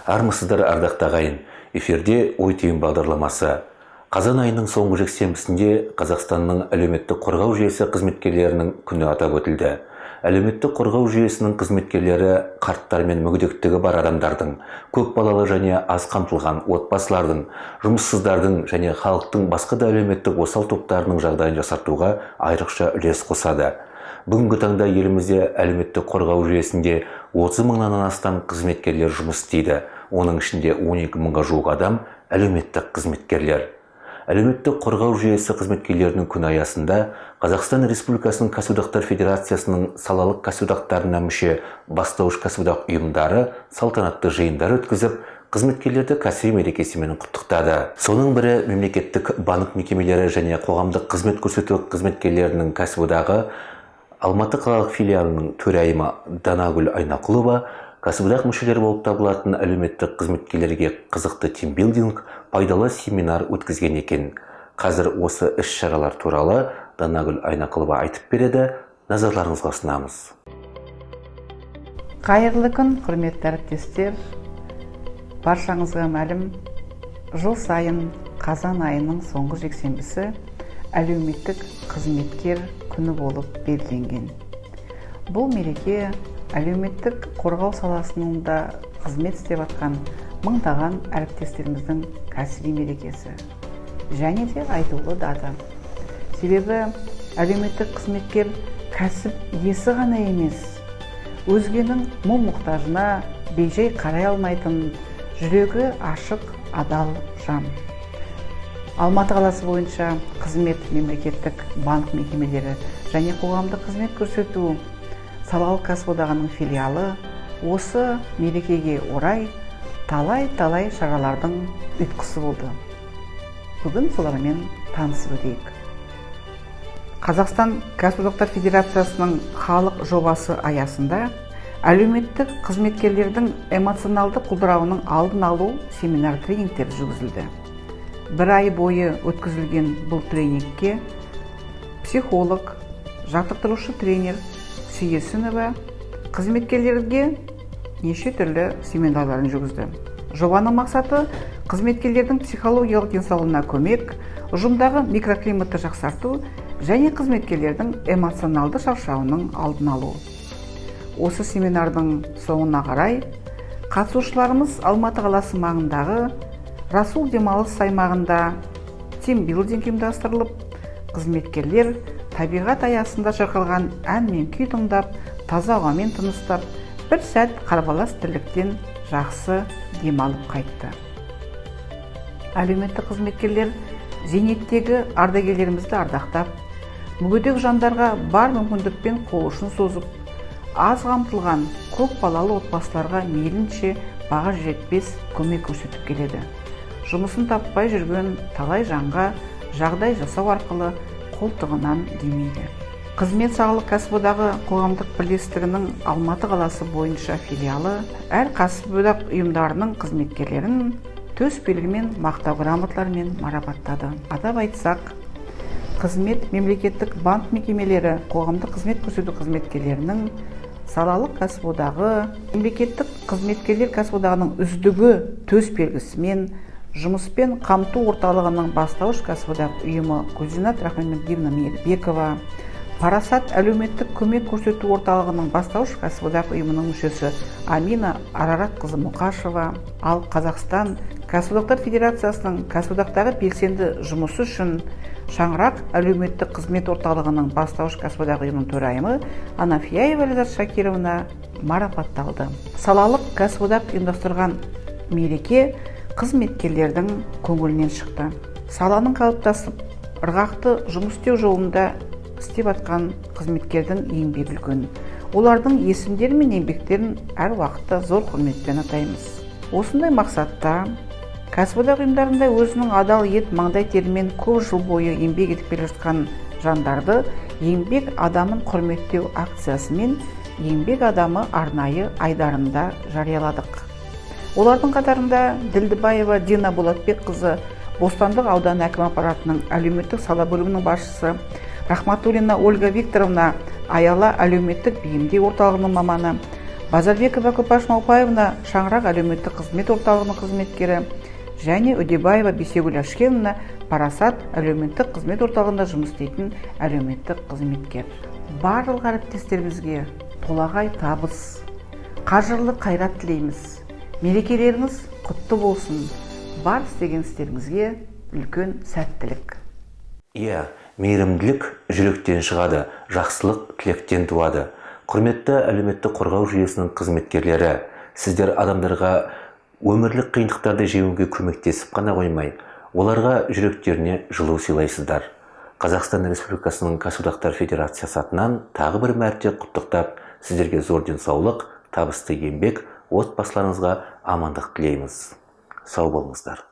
Армысыздар ардақты ағайын. Эфирде ой түйін бағдарламасы. Қазан айының соңғы жексенбісінде Қазақстанның әлеуметтік қорғау жүйесі қызметкерлерінің күні атап өтілді. Әлеуметтік қорғау жүйесінің қызметкерлері қарттар мен мүгедектігі бар адамдардың, көпбалалы және аз қамтылған отбасылардың, жұмыссыздардың және халықтың басқа да әлеуметтік осал топтарының жағдайын жақсартуға айрықша үлес қосады. Бүгінгі таңда елімізде әлеуметтік қорғау жүйесінде 30 мыңнан астам қызметкерлер жұмыс істейді. Оның ішінде 12 мыңға жуық адам әлеуметтік қызметкерлер. Әлеуметтік қорғау жүйесі қызметкерлерінің күні аясында Қазақстан Республикасының Кәсіподақтар Федерациясының салалық кәсіподақтарына мүше бастауыш кәсіподақ ұйымдары салтанатты жиындар өткізіп, қызметкерлерді кәсіби мерекесімен құттықтады. Соның бірі мемлекеттік банк мекемелері және қоғамдық қызмет көрсету қызметкерлерінің кәсіподағы Алматы қалалық филиалының төрайымы Данагүл Айнақұлова кәсіподақ мүшелері болып табылатын әлеуметтік қызметкерлерге қызықты тимбилдинг, пайдалы семинар өткізген екен. Қазір осы іс-шаралар туралы Данагүл Айнақұлова айтып береді, назарларыңызға ұсынамыз. Қайырлы күн, құрметті әріптестер. Баршаңызға мәлім, жыл сайын қазан айының соңғы жексенбісі әлеуметтік қызметкер күні болып белгіленген. Бұл мереке әлеуметтік қорғау саласының да қызмет істеп жатқан мыңдаған әріптестеріміздің кәсіби мерекесі. Және де айтулы дата. Себебі әлеуметтік қызметкер кәсіп иесі ғана емес, өзгенің мұң-мұқтажына бейжай қарай алмайтын, жүрегі ашық, адал жан. Алматы қаласы бойынша қызмет мемлекеттік банк мекемелері және қоғамдық қызмет көрсету салалық кәсіподағының филиалы осы мерекеге орай талай шаралардың ұйытқысы болды. Бүгін солармен танысып өтейік. Қазақстан Кәсіподақтар Федерациясының халық жобасы аясында әлеуметтік қызметкерлердің эмоционалды құлдырауының алдын алу семинар тренингтер жүргізілді. Бір ай бойы өткізілген бұл тренингке психолог, жаттықтырушы тренер Сүйесінова қызметкерлерге неше түрлі семинарларын жүргізді. Жобаның мақсаты қызметкерлердің психологиялық денсаулығына көмек, ұжымдағы микроклиматты жақсарту және қызметкерлердің эмоционалды шаршауының алдын алу. Осы семинардың соңына қарай қатысушыларымыз Алматы қаласы маңындағы Расул демалыс аймағында тимбилдинг ұйымдастырылып, қызметкерлер табиғат аясында шырқалған ән мен күй тыңдап, таза ауамен тыныстап, бір сәт қарбалас тірліктен жақсы демалып қайтты. Әлеуметтік қызметкерлер зейнеттегі ардагерлерімізді ардақтап, мүгедек жандарға бар мүмкіндікпен қол ұшын созып, аз қамтылған көп балалы отбасыларға мейлінше баға жетпес көмек көрсетіп келеді. Жұмысын таппай жүрген талай жанға жағдай жасау арқылы қолтығынан демейді. Қызмет салалық кәсіподағы қоғамдық бірлестігінің Алматы қаласы бойынша филиалы әр кәсіподақ ұйымдарының қызметкерлерін төс белгімен, мақтау грамоталарымен марапаттады. Атап айтсақ, қызмет мемлекеттік банк мекемелері қоғамдық қызмет көрсету қызметкерлерінің салалық кәсіподағы мемлекеттік қызметкерлер кәсіподағының үздігі төс белгісімен жұмыспен қамту орталығының бастауыш кәсіподақ ұйымы Гүлзинат Рахманбердиевна Мейірбекова, Парасат әлеуметтік көмек көрсету орталығының бастауыш кәсіподақ ұйымының мүшесі Амина Араратқызы Мұқашева, ал Қазақстан Кәсіподақтар Федерациясының кәсіподақтағы белсенді жұмысы үшін Шаңырақ әлеуметтік қызмет орталығының бастауыш кәсіподақ ұйымының төрайымы Анафияева Ләззат Шакировна марапатталды. Салалық кәсіподақ ұйымдастырған мереке қызметкерлердің көңілінен шықты. Саланың қалыптасып, ырғақты жұмыс істеу жолында істеп жатқан қызметкердің еңбегі үлкен. Олардың есімдері мен еңбектерін әр уақытта зор құрметпен атаймыз. Осындай мақсатта кәсіподақ ұйымдарында өзінің адал ет маңдай терімен көп жыл бойы еңбек етіп келе жатқан жандарды еңбек адамын құрметтеу акциясымен еңбек адамы арнайы айдарында жарияладық. Олардың қатарында Ділдібаева Дина Болатбекқызы, Бостандық ауданы әкім аппаратының әлеуметтік сала бөлімінің басшысы, Рахматуллина Ольга Викторовна, Аяла әлеуметтік бейімдеу орталығының маманы, Базарбекова Көпаш Маупаевна Шаңырақ әлеуметтік қызмет орталығының қызметкері және Өдебаева Бейсегүл Ашкеновна Парасат әлеуметтік қызмет орталығында жұмыс істейтін әлеуметтік қызметкер. Барлық әріптестерімізге толағай табыс, қажырлы қайрат тілейміз. Мерекелеріңіз құтты болсын. Бар істеген істеріңізге үлкен сәттілік. Иә, мейірімділік жүректен шығады, жақсылық тілектен туады. Құрметті әлеуметтік қорғау жүйесінің қызметкерлері, сіздер адамдарға өмірлік қиындықтарды жеңуге көмектесіп қана қоймай, оларға жүректеріне жылу сыйлайсыздар. Қазақстан Республикасының Кәсіподақтар Федерациясы атынан тағы бір мәрте құттықтап, сіздерге зор денсаулық, табысты еңбек, отбасыларыңызға амандық тілейміз. Сау болыңыздар.